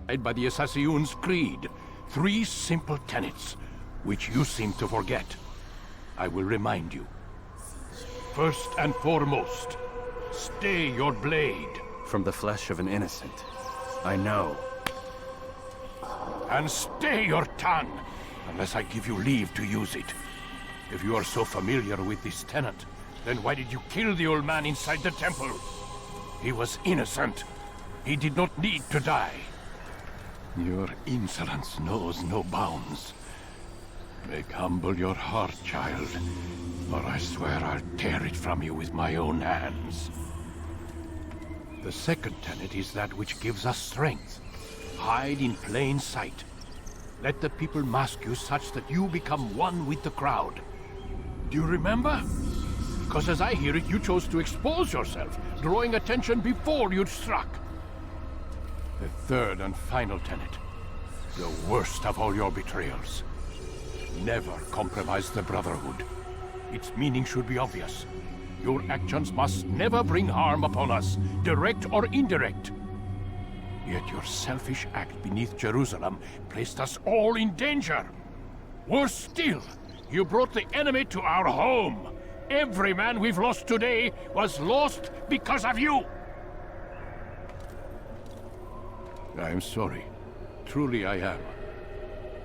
by the Assassin's Creed. 3 simple tenets, which you seem to forget. I will remind you. First and foremost, stay your blade. From the flesh of an innocent. I know. And stay your tongue, unless I give you leave to use it. If you are so familiar with this tenet, then why did you kill the old man inside the temple? He was innocent. He did not need to die. Your insolence knows no bounds. Make humble your heart, child, or I swear I'll tear it from you with my own hands. The second tenet is that which gives us strength. Hide in plain sight. Let the people mask you such that you become one with the crowd. Do you remember? Because as I hear it, you chose to expose yourself, drawing attention before you'd struck. The third and final tenet. The worst of all your betrayals. Never compromise the Brotherhood. Its meaning should be obvious. Your actions must never bring harm upon us, direct or indirect. Yet your selfish act beneath Jerusalem placed us all in danger. Worse still, you brought the enemy to our home. Every man we've lost today was lost because of you. I am sorry. Truly I am.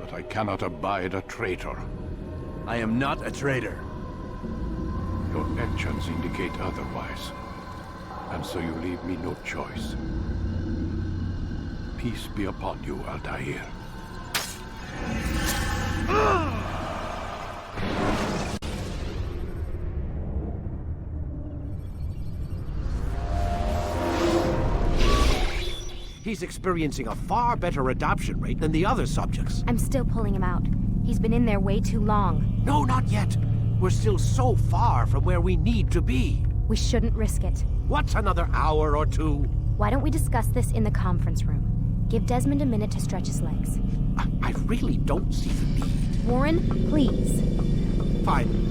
But I cannot abide a traitor. I am not a traitor. Your actions indicate otherwise. And so you leave me no choice. Peace be upon you, Altair. He's experiencing a far better adoption rate than the other subjects. I'm still pulling him out. He's been in there way too long. No, not yet. We're still so far from where we need to be. We shouldn't risk it. What's another hour or two? Why don't we discuss this in the conference room? Give Desmond a minute to stretch his legs. I really don't see the need. Warren, please. Fine.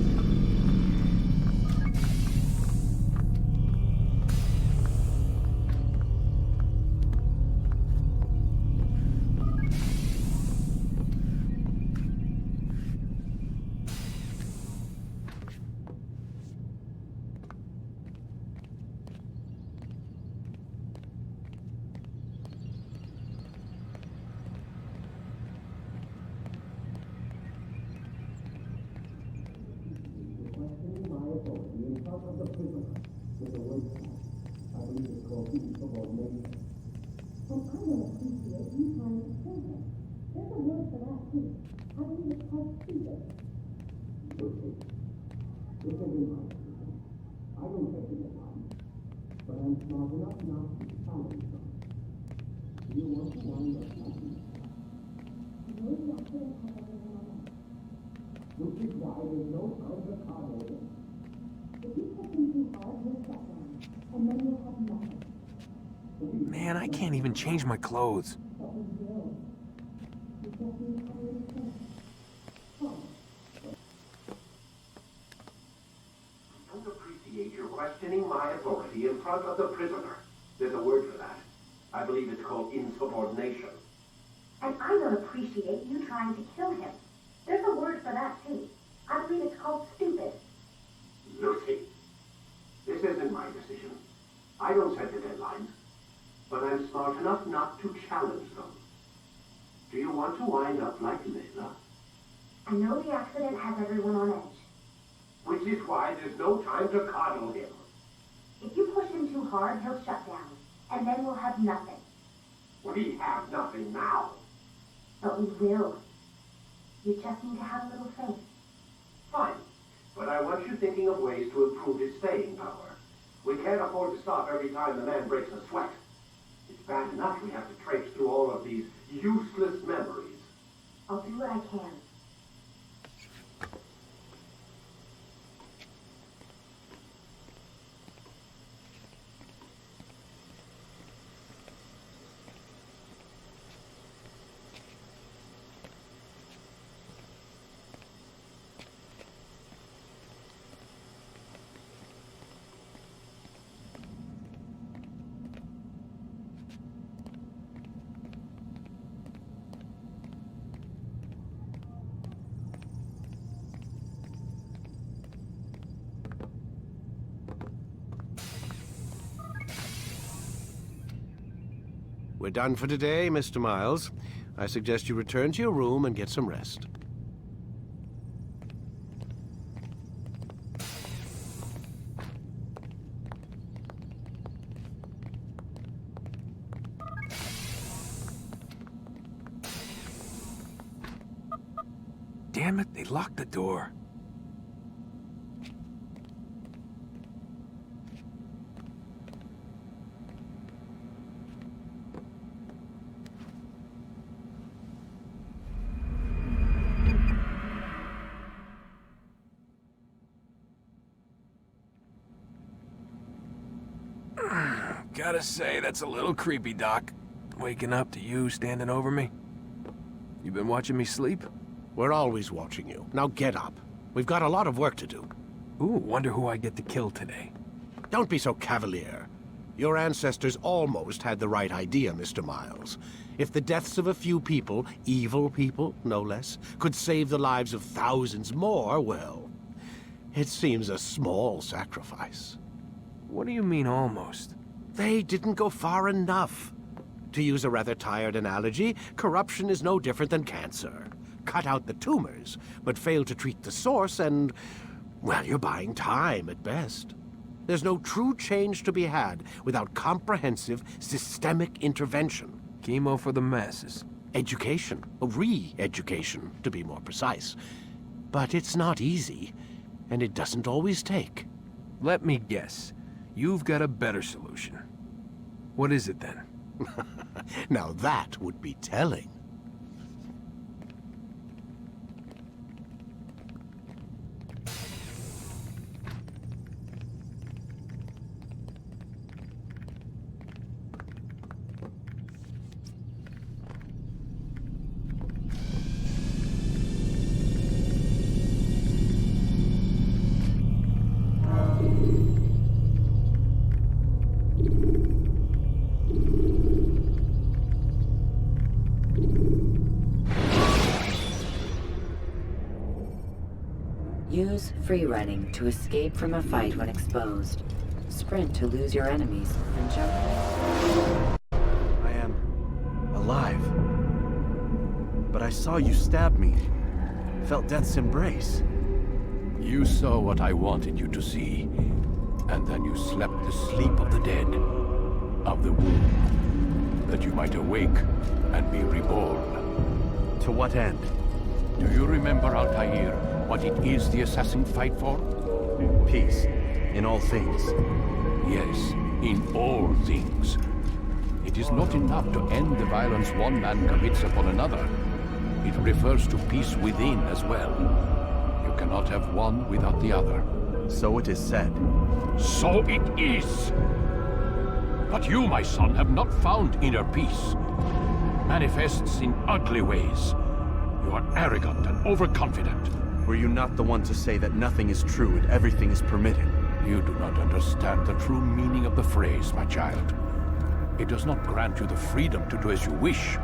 Man, I can't even change my clothes. I don't appreciate your questioning my authority in front of the prisoner. There's a word for that. I believe it's called insubordination. And I don't appreciate you trying to kill him. There's a word for that, too. I believe it's called stupid. Lucy, this isn't my decision. I don't set the deadlines. But I'm smart enough not to challenge them. Do you want to wind up like Layla? I know the accident has everyone on edge. Which is why there's no time to coddle him. If you push him too hard, he'll shut down. And then we'll have nothing. We have nothing now. But we will. You just need to have a little faith. Fine. But I want you thinking of ways to improve his staying power. We can't afford to stop every time the man breaks a sweat. It's bad enough we have to traipse through all of these useless memories. I'll do what I can. We're done for today, Mr. Miles. I suggest you return to your room and get some rest. Damn it, they locked the door. Gotta say, that's a little creepy, Doc. Waking up to you standing over me. You been watching me sleep? We're always watching you. Now get up. We've got a lot of work to do. Ooh, wonder who I get to kill today. Don't be so cavalier. Your ancestors almost had the right idea, Mr. Miles. If the deaths of a few people, evil people, no less, could save the lives of thousands more, well, it seems a small sacrifice. What do you mean, almost? They didn't go far enough. To use a rather tired analogy, corruption is no different than cancer. Cut out the tumors, but fail to treat the source and, well, you're buying time at best. There's no true change to be had without comprehensive, systemic intervention. Chemo for the masses. Education, re-education, to be more precise. But it's not easy, and it doesn't always take. Let me guess. You've got a better solution. What is it then? Now that would be telling. Use free running to escape from a fight when exposed. Sprint to lose your enemies, and jump. I am alive. But I saw you stab me. Felt death's embrace. You saw what I wanted you to see, and then you slept the sleep of the dead, of the womb, that you might awake and be reborn. To what end? Do you remember, Altair, what it is the assassins fight for? Peace. In all things. Yes, in all things. It is not enough to end the violence one man commits upon another. It refers to peace within as well. You cannot have one without the other. So it is said. So it is! But you, my son, have not found inner peace. Manifests in ugly ways. You are arrogant and overconfident. Were you not the one to say that nothing is true and everything is permitted? You do not understand the true meaning of the phrase, my child. It does not grant you the freedom to do as you wish.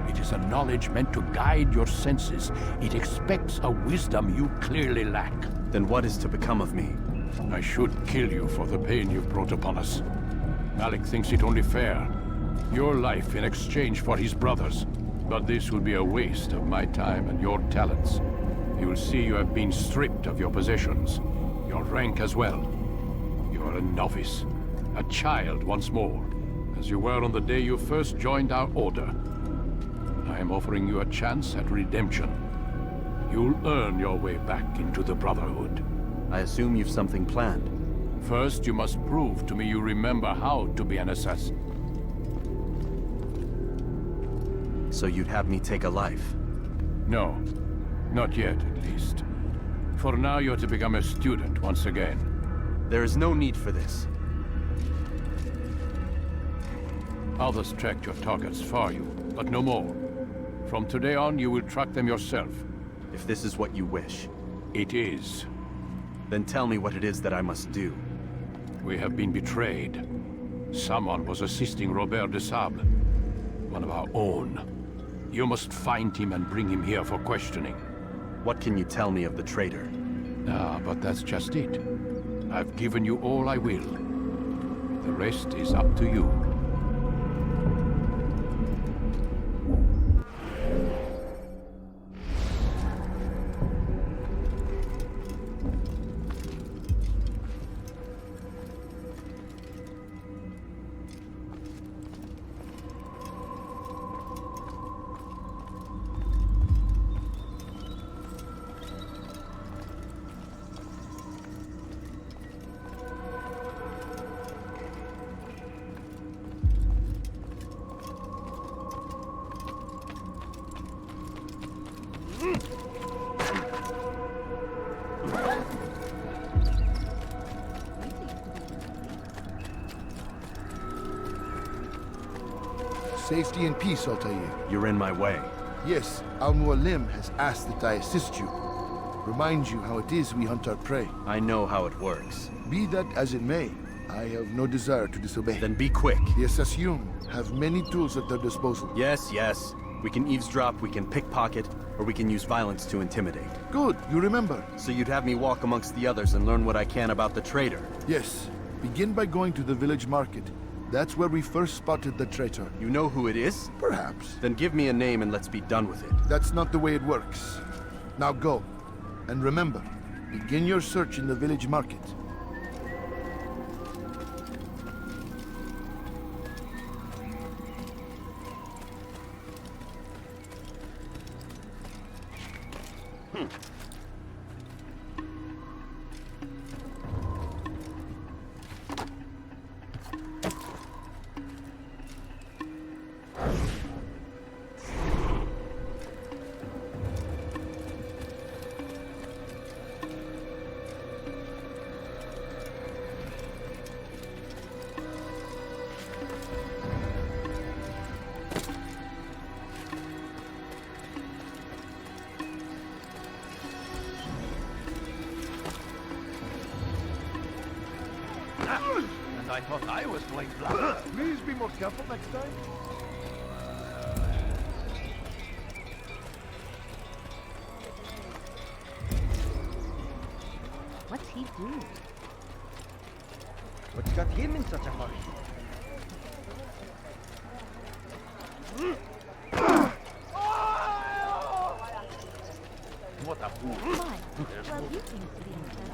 It is a knowledge meant to guide your senses. It expects a wisdom you clearly lack. Then what is to become of me? I should kill you for the pain you've brought upon us. Malik thinks it only fair. Your life in exchange for his brother's. But this would be a waste of my time and your talents. He will see you have been stripped of your possessions, your rank as well. You are a novice, a child once more, as you were on the day you first joined our order. I am offering you a chance at redemption. You'll earn your way back into the Brotherhood. I assume you've something planned. First, you must prove to me you remember how to be an assassin. So you'd have me take a life? No. Not yet, at least. For now, you're to become a student once again. There is no need for this. Others tracked your targets for you, but no more. From today on, you will track them yourself. If this is what you wish. It is. Then tell me what it is that I must do. We have been betrayed. Someone was assisting Robert de Sable, one of our own. You must find him and bring him here for questioning. What can you tell me of the traitor? Ah, but that's just it. I've given you all I will. The rest is up to you. safety and peace, Altair. You're in my way. Yes, Al-Mualim has asked that I assist you. Remind you how it is we hunt our prey. I know how it works. Be that as it may, I have no desire to disobey. Then be quick. The Assassin have many tools at their disposal. Yes, yes. We can eavesdrop, we can pickpocket, or we can use violence to intimidate. Good, you remember. So you'd have me walk amongst the others and learn what I can about the traitor? Yes. Begin by going to the village market. That's where we first spotted the traitor. You know who it is? Perhaps. Then give me a name and let's be done with it. That's not the way it works. Now go. And remember, begin your search in the village market. And I thought I was playing black. Please be more careful next time. What's he doing? What's got him in such a hurry? What a fool. Why? Well, he seems to be in trouble.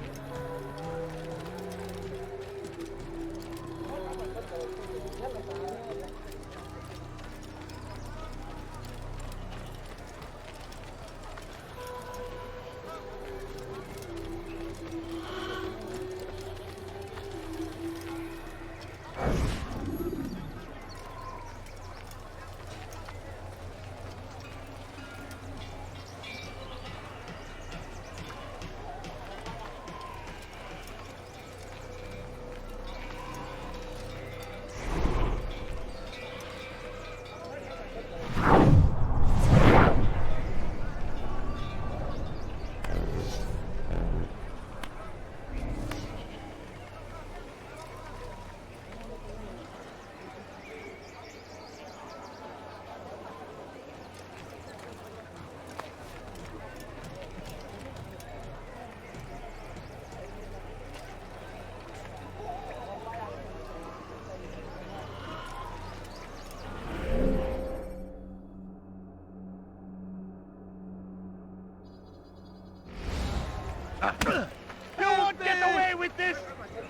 You won't get away with this!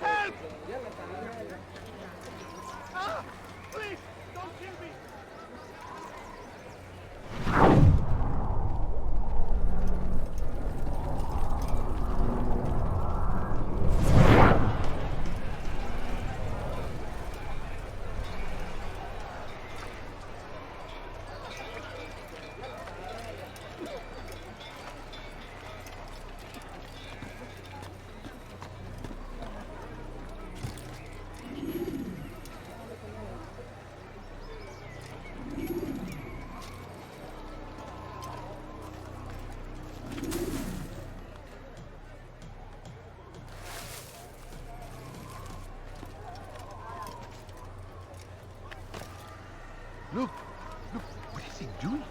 Help! Please, don't kill me! Look, what is he doing?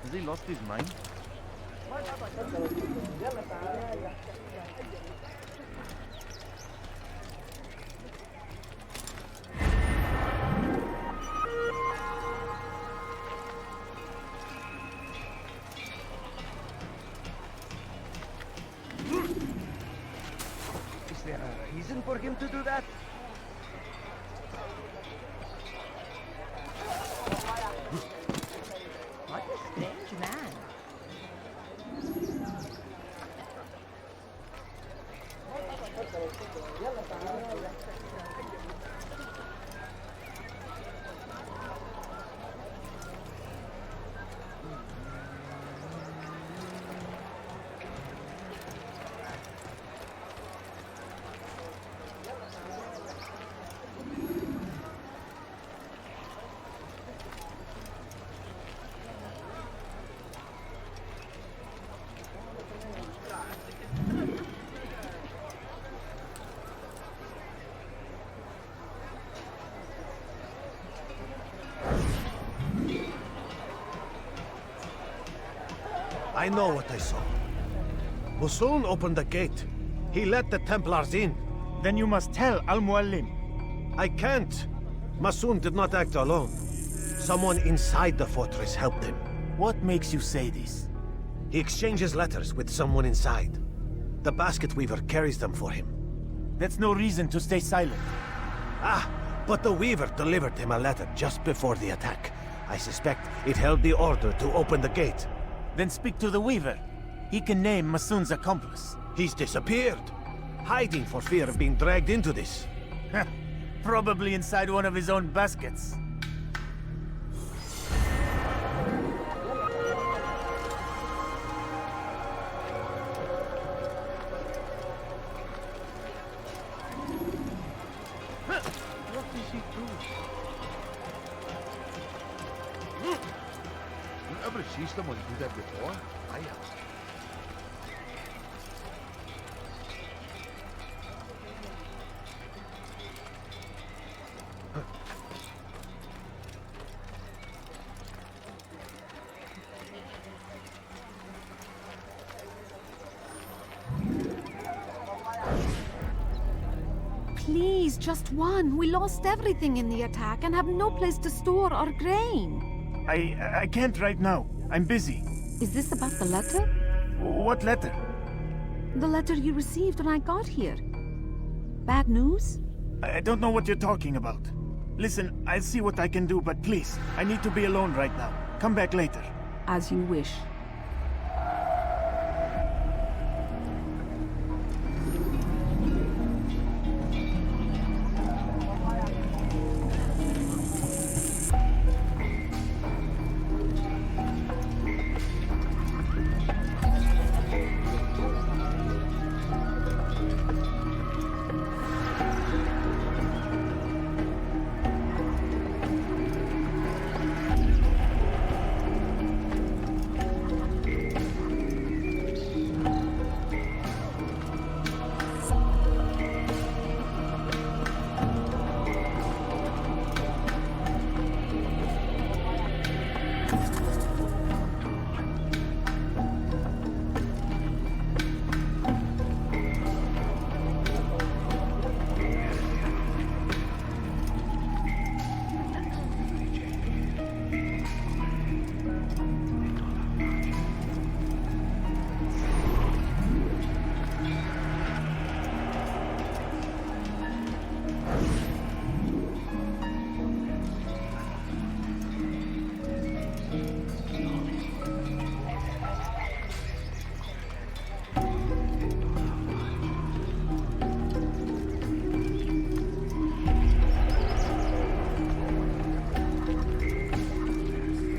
Has he lost his mind? Is there a reason for him to do that? What a strange man. I know what I saw. Musun opened the gate. He let the Templars in. Then you must tell Al-Mualim. I can't. Masun did not act alone. Someone inside the fortress helped him. What makes you say this? He exchanges letters with someone inside. The basket weaver carries them for him. That's no reason to stay silent. Ah, but the weaver delivered him a letter just before the attack. I suspect it held the order to open the gate. Then speak to the weaver. He can name Masun's accomplice. He's disappeared. Hiding for fear of being dragged into this. Probably inside one of his own baskets. What is he doing? You ever see someone do that before? I have. Please, just one. We lost everything in the attack and have no place to store our grain. I can't right now. I'm busy. Is this about the letter? What letter? The letter you received when I got here. Bad news? I don't know what you're talking about. Listen, I'll see what I can do, but please, I need to be alone right now. Come back later. As you wish.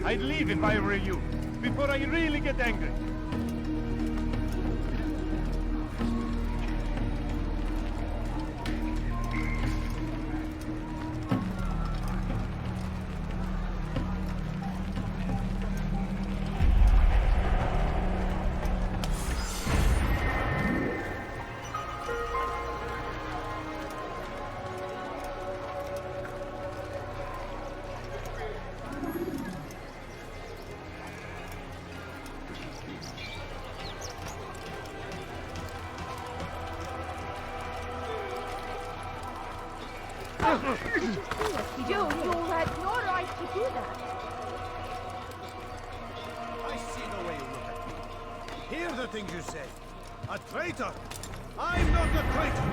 I'd leave if I were you, before I really get angry. You had no right to do that. I see the way you look at me. Hear the things you say. A traitor? I'm not a traitor.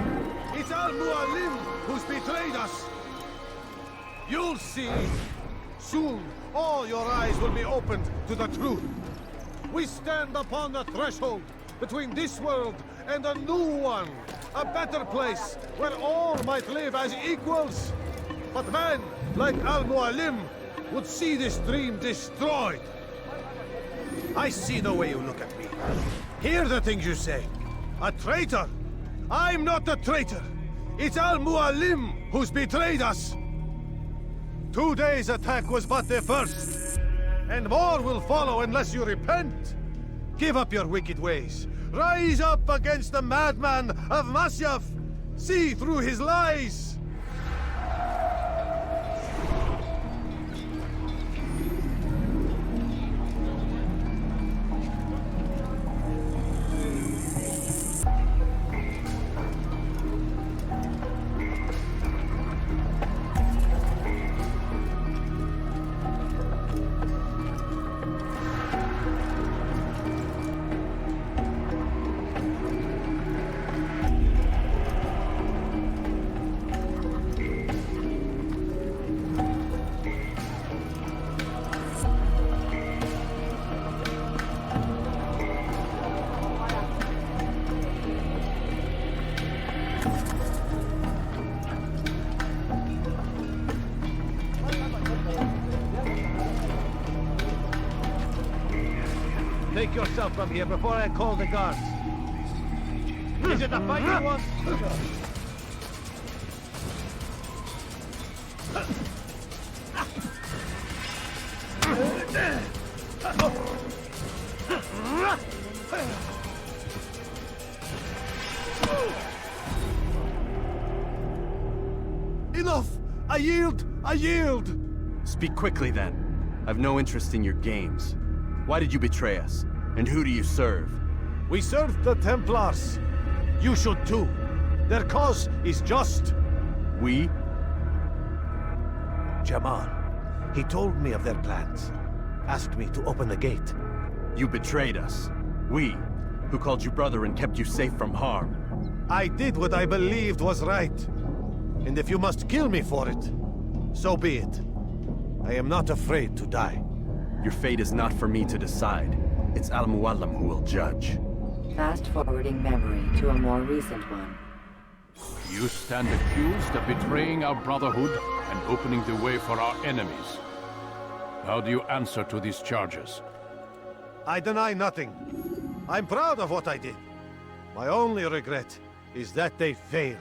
It's Al-Mualim who's betrayed us. You'll see. Soon, all your eyes will be opened to the truth. We stand upon the threshold between this world and a new one. A better place where all might live as equals. But man like Al-Mualim would see this dream destroyed. I see the way you look at me. Hear the things you say. A traitor? I'm not a traitor. It's Al-Mualim who's betrayed us. Today's attack was but the first. And more will follow unless you repent. Give up your wicked ways. Rise up against the madman of Masyaf. See through his lies. Take yourself from here before I call the guards. Is it a fight you want? Enough! I yield! I yield! Speak quickly, then. I've no interest in your games. Why did you betray us? And who do you serve? We serve the Templars. You should too. Their cause is just. We? Jamal. He told me of their plans. Asked me to open the gate. You betrayed us. We, who called you brother and kept you safe from harm. I did what I believed was right. And if you must kill me for it, so be it. I am not afraid to die. Your fate is not for me to decide. It's Al-Mualim who will judge. Fast-forwarding memory to a more recent one. You stand accused of betraying our brotherhood and opening the way for our enemies. How do you answer to these charges? I deny nothing. I'm proud of what I did. My only regret is that they failed.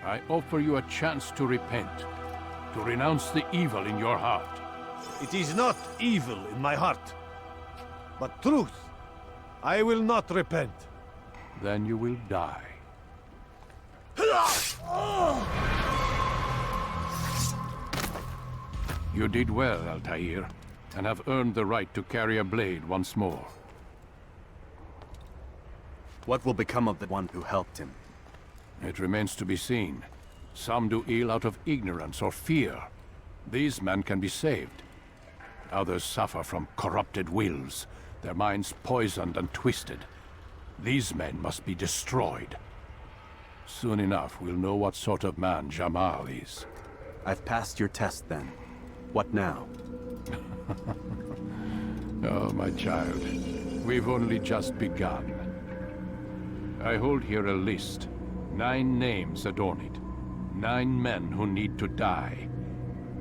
I offer you a chance to repent, to renounce the evil in your heart. It is not evil in my heart, but truth. I will not repent. Then you will die. You did well, Altair, and have earned the right to carry a blade once more. What will become of the one who helped him? It remains to be seen. Some do ill out of ignorance or fear. These men can be saved. Others suffer from corrupted wills, their minds poisoned and twisted. These men must be destroyed. Soon enough, we'll know what sort of man Jamal is. I've passed your test, then. What now? Oh, my child. We've only just begun. I hold here a list. 9 names adorn it. 9 men who need to die.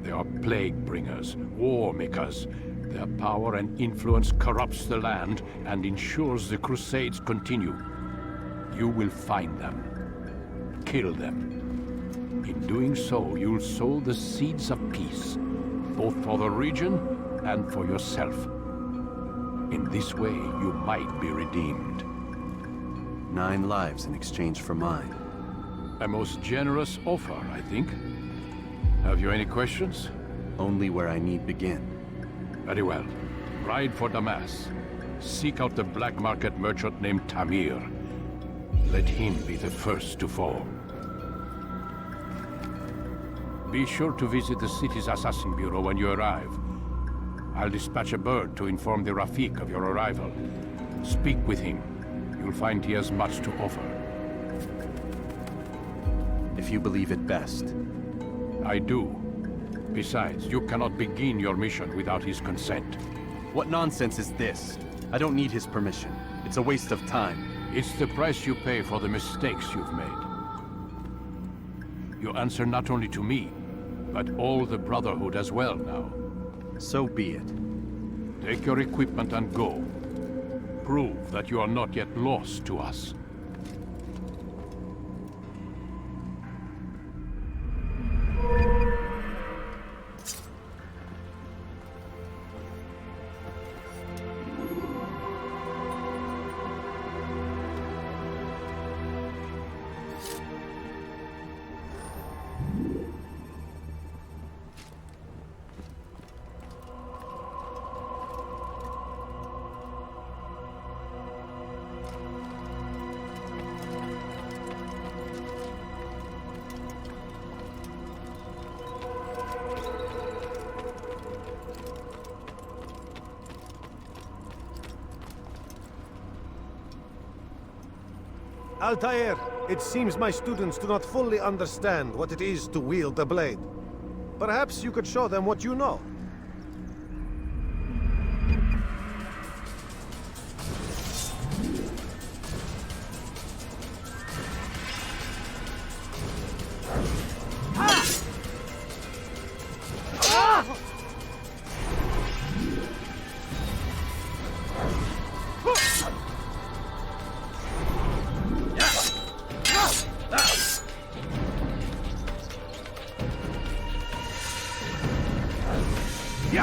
They are plague bringers, war makers. Their power and influence corrupts the land and ensures the Crusades continue. You will find them. Kill them. In doing so, you'll sow the seeds of peace, both for the region and for yourself. In this way, you might be redeemed. 9 lives in exchange for mine. A most generous offer, I think. Have you any questions? Only where I need begin. Very well. Ride for Damas. Seek out the black market merchant named Tamir. Let him be the first to fall. Be sure to visit the city's assassin bureau when you arrive. I'll dispatch a bird to inform the Rafik of your arrival. Speak with him. You'll find he has much to offer. If you believe it best. I do. Besides, you cannot begin your mission without his consent. What nonsense is this? I don't need his permission. It's a waste of time. It's the price you pay for the mistakes you've made. You answer not only to me, but all the Brotherhood as well now. So be it. Take your equipment and go. Prove that you are not yet lost to us. Altair, it seems my students do not fully understand what it is to wield the blade. Perhaps you could show them what you know. You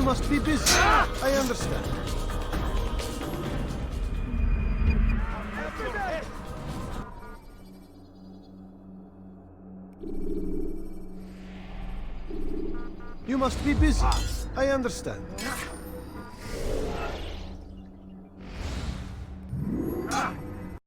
must be busy. I understand. You must be busy. I understand.